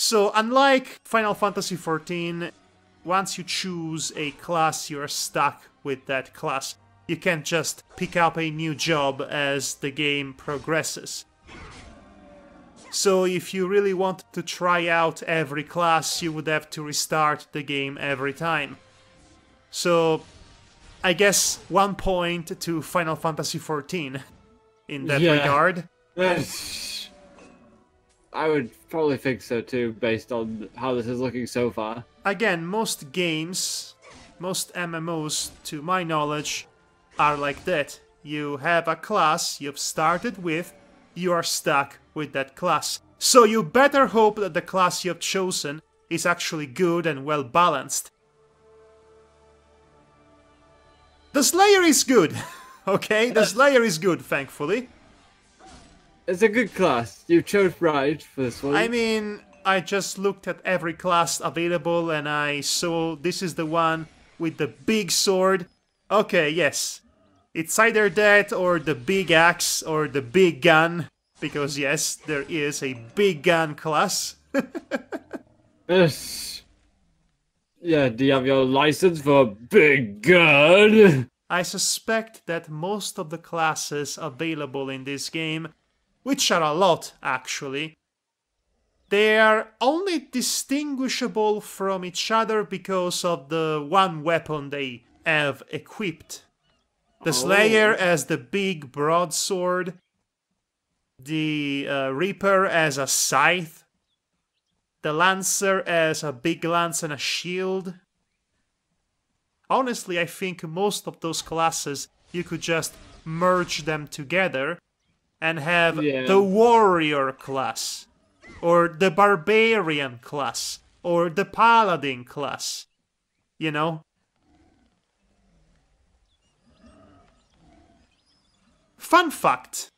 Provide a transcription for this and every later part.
So, unlike Final Fantasy XIV, once you choose a class, you're stuck with that class. You can't just pick up a new job as the game progresses. So, if you really want to try out every class, you would have to restart the game every time. So, I guess 1 point to Final Fantasy XIV in that regard. I would probably think so too, based on how this is looking so far. Again, most games, most MMOs, to my knowledge, are like that. You have a class you've started with, you are stuck with that class. So you better hope that the class you've chosen is actually good and well balanced. The Slayer is good, okay? The Slayer is good, thankfully. It's a good class. You chose right for this one. I mean, I just looked at every class available and I saw this is the one with the big sword. Okay, yes. It's either that or the big axe or the big gun. Because yes, there is a big gun class. Yes. Yeah, do you have your license for big gun? I suspect that most of the classes available in this game, which are a lot actually, they are only distinguishable from each other because of the one weapon they have equipped. The Slayer has the big broadsword, the Reaper has a scythe, the Lancer has a big lance and a shield. Honestly, I think most of those classes you could just merge them together and have the Warrior class, or the Barbarian class, or the Paladin class, you know? Fun fact!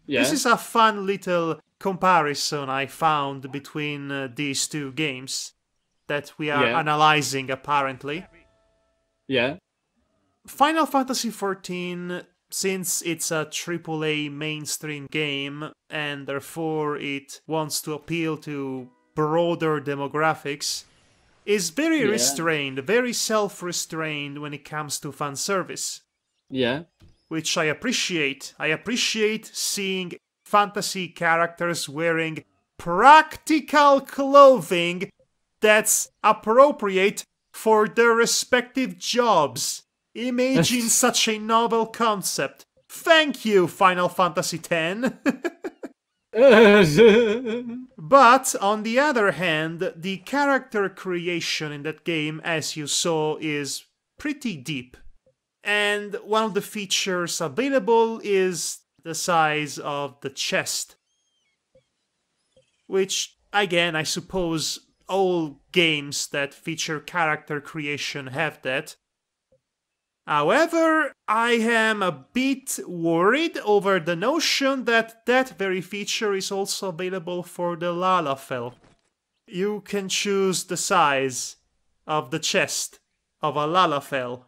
This is a fun little comparison I found between these two games that we are analyzing, apparently. Yeah. Final Fantasy XIV, since it's a AAA mainstream game, and therefore it wants to appeal to broader demographics, is very restrained, very self-restrained when it comes to fan service. Yeah. Which I appreciate. I appreciate seeing fantasy characters wearing practical clothing that's appropriate for their respective jobs. Imagine such a novel concept. Thank you, Final Fantasy X. But, on the other hand, the character creation in that game, as you saw, is pretty deep. And one of the features available is the size of the chest. Which, again, I suppose all games that feature character creation have that. However, I am a bit worried over the notion that that very feature is also available for the Lalafell. You can choose the size of the chest of a Lalafell.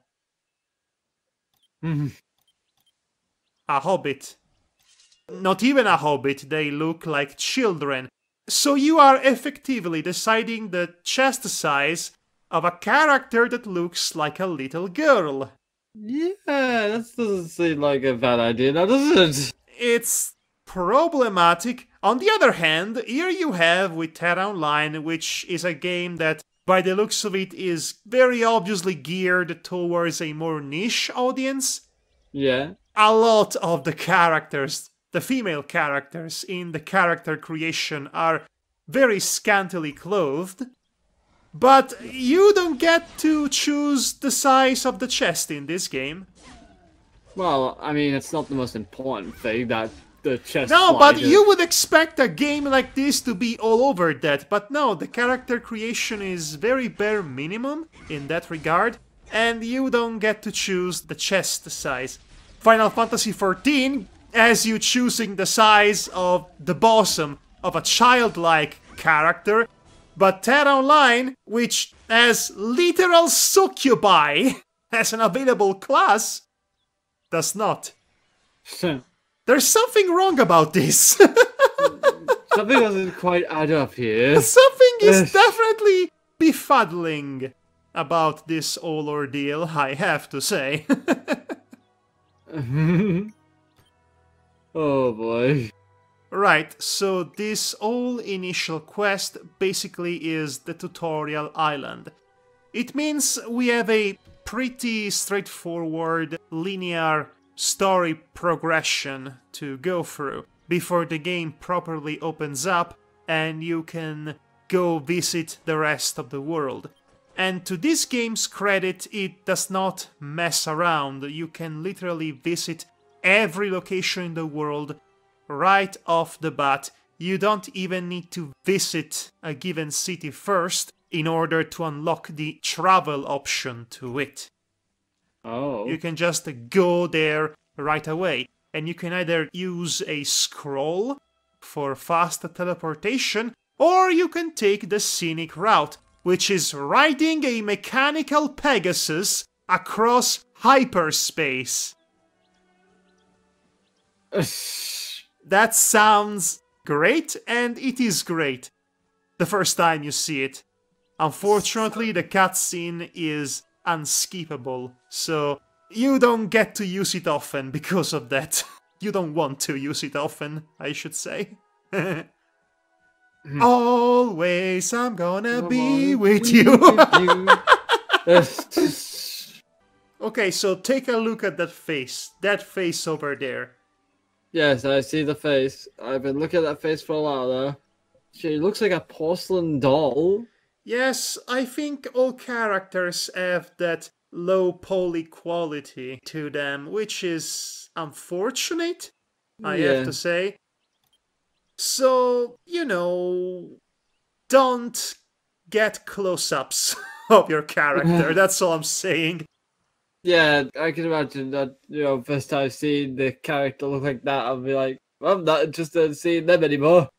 A hobbit. Not even a hobbit, they look like children. So you are effectively deciding the chest size of a character that looks like a little girl. Yeah, that doesn't seem like a bad idea now, does it? It's problematic. On the other hand, here you have with TERA Online, which is a game that, by the looks of it, is very obviously geared towards a more niche audience. Yeah. A lot of the characters, the female characters in the character creation are very scantily clothed. But you don't get to choose the size of the chest in this game. Well, I mean, it's not the most important thing that the chest. No, but you would expect a game like this to be all over that. But no, the character creation is very bare minimum in that regard. And you don't get to choose the chest size. Final Fantasy XIV has you choosing the size of the bosom of a childlike character. But TERA Online, which has literal succubi as an available class, does not. There's something wrong about this. Something doesn't quite add up here. Something is definitely befuddling about this whole ordeal, I have to say. Oh boy. Right, so this whole initial quest basically is the tutorial island. It means we have a pretty straightforward linear story progression to go through before the game properly opens up and you can go visit the rest of the world. And to this game's credit, it does not mess around. You can literally visit every location in the world right off the bat. You don't even need to visit a given city first in order to unlock the travel option to it. Oh. You can just go there right away. And you can either use a scroll for fast teleportation, or you can take the scenic route, which is riding a mechanical Pegasus across hyperspace. That sounds great, and it is great the first time you see it. Unfortunately, the cutscene is unskippable, so you don't get to use it often because of that. You don't want to use it often, I should say. Always I'm gonna be with you. Okay, so take a look at that face. That face over there. Yes, I see the face. I've been looking at that face for a while now. She looks like a porcelain doll. Yes, I think all characters have that low poly quality to them, which is unfortunate, I have to say. So, you know, don't get close-ups of your character, that's all I'm saying. Yeah, I can imagine that, you know, first time seeing the character look like that, I'll be like, I'm not interested in seeing them anymore.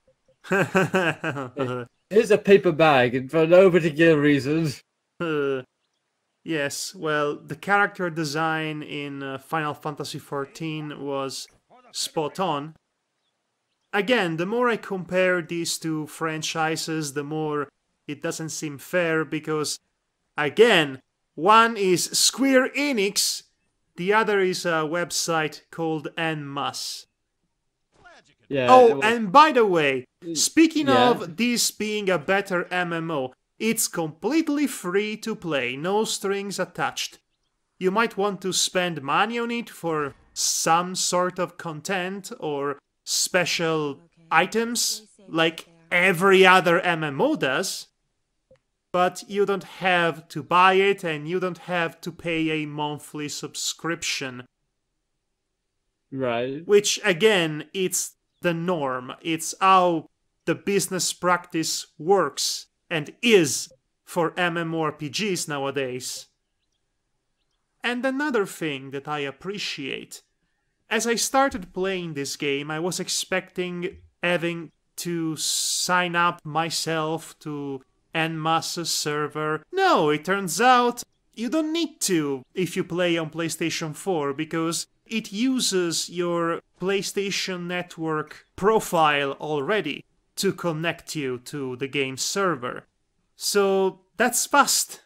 Here's a paper bag, and for no particular reason. Yes, well, the character design in Final Fantasy XIV was spot on. Again, the more I compare these two franchises, the more it doesn't seem fair, because, again, one is Square Enix, the other is a website called NMAS. Yeah. Oh, and by the way, speaking of this being a better MMO, it's completely free to play, no strings attached. You might want to spend money on it for some sort of content or special items, like every other MMO does, but you don't have to buy it and you don't have to pay a monthly subscription. Right. Which, again, it's the norm. It's how the business practice works and is for MMORPGs nowadays. And another thing that I appreciate, as I started playing this game, I was expecting having to sign up myself to NMAS's server. No, it turns out you don't need to if you play on PlayStation 4, because it uses your PlayStation Network profile already to connect you to the game's server. So that's fast.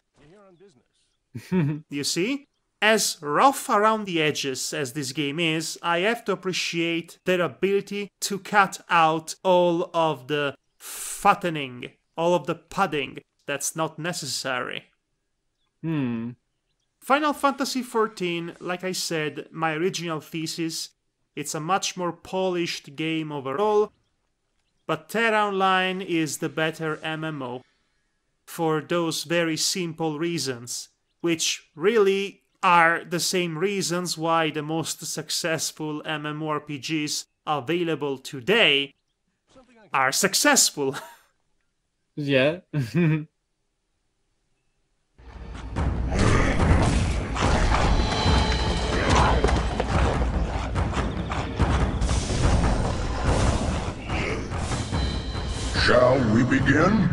You see? As rough around the edges as this game is, I have to appreciate their ability to cut out all of the fattening, all of the padding that's not necessary. Final Fantasy XIV, like I said, my original thesis, it's a much more polished game overall, but TERA Online is the better MMO for those very simple reasons, which really are the same reasons why the most successful MMORPGs available today are successful. Yeah. Shall we begin?